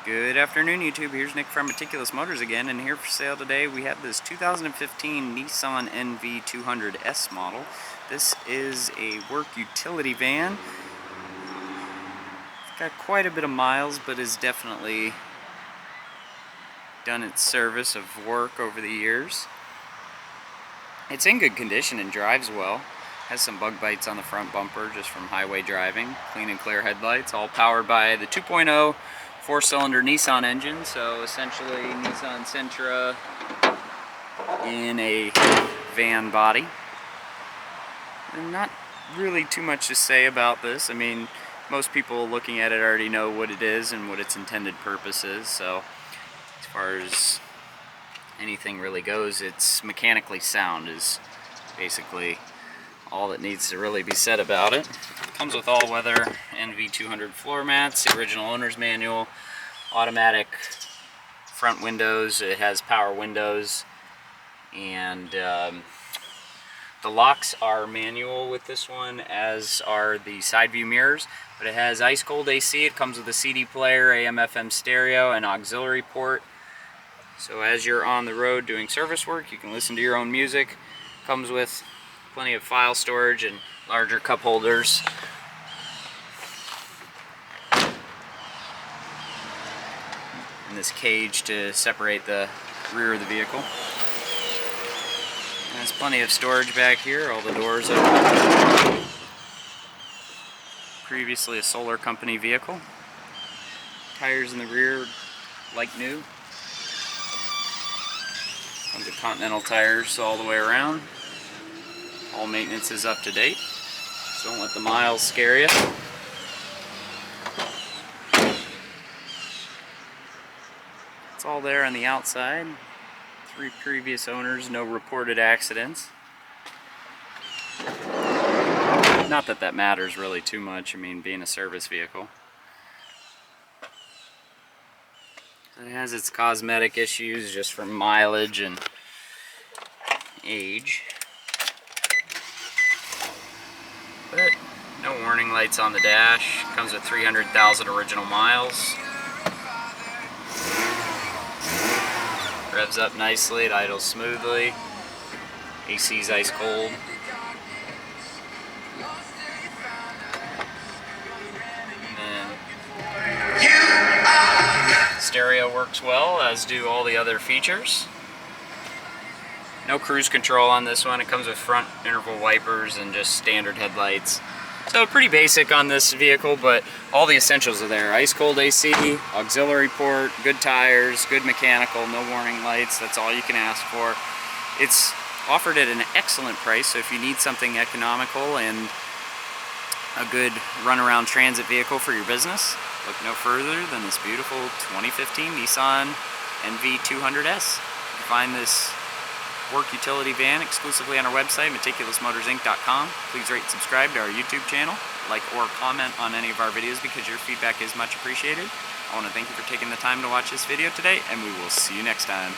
Good afternoon, YouTube. Here's Nick from Meticulous Motors again, and here for sale today we have this 2015 Nissan NV200 S model. This is a work utility van. It's got quite a bit of miles, but has definitely done its service of work over the years. It's in good condition and drives well. Has some bug bites on the front bumper just from highway driving. Clean and clear headlights, all powered by the 2.0 four-cylinder Nissan engine, so essentially Nissan Sentra in a van body. And not really too much to say about this. I mean, most people looking at it already know what it is and what its intended purpose is, so as far as anything really goes, it's mechanically sound is basically all that needs to really be said about it. Comes with all-weather NV200 floor mats, the original owner's manual, automatic front windows. It has power windows, and the locks are manual with this one, as are the side view mirrors. But it has ice-cold AC. It comes with a CD player, AM/FM stereo, and auxiliary port. So as you're on the road doing service work, you can listen to your own music. Comes with plenty of file storage and larger cup holders. And this cage to separate the rear of the vehicle. And there's plenty of storage back here. All the doors are previously a Solar Company vehicle. Tires in the rear like new. Comes with Continental tires all the way around. All maintenance is up to date, so don't let the miles scare you. It's all there on the outside. 3 previous owners, no reported accidents. Not that that matters really too much, I mean, being a service vehicle. It has its cosmetic issues just from mileage and age. But no warning lights on the dash. Comes with 300,000 original miles. Revs up nicely, it idles smoothly. AC's ice cold. And then stereo works well, as do all the other features. No cruise control on this one. It comes with front interval wipers and just standard headlights. So pretty basic on this vehicle, but all the essentials are there. Ice cold AC, auxiliary port, good tires, good mechanical, no warning lights. That's all you can ask for. It's offered at an excellent price, so if you need something economical and a good runaround transit vehicle for your business, look no further than this beautiful 2015 Nissan NV200S. You can find this work utility van exclusively on our website, meticulousmotorsinc.com. Please rate and subscribe to our YouTube channel, like or comment on any of our videos because your feedback is much appreciated. I want to thank you for taking the time to watch this video today, and we will see you next time.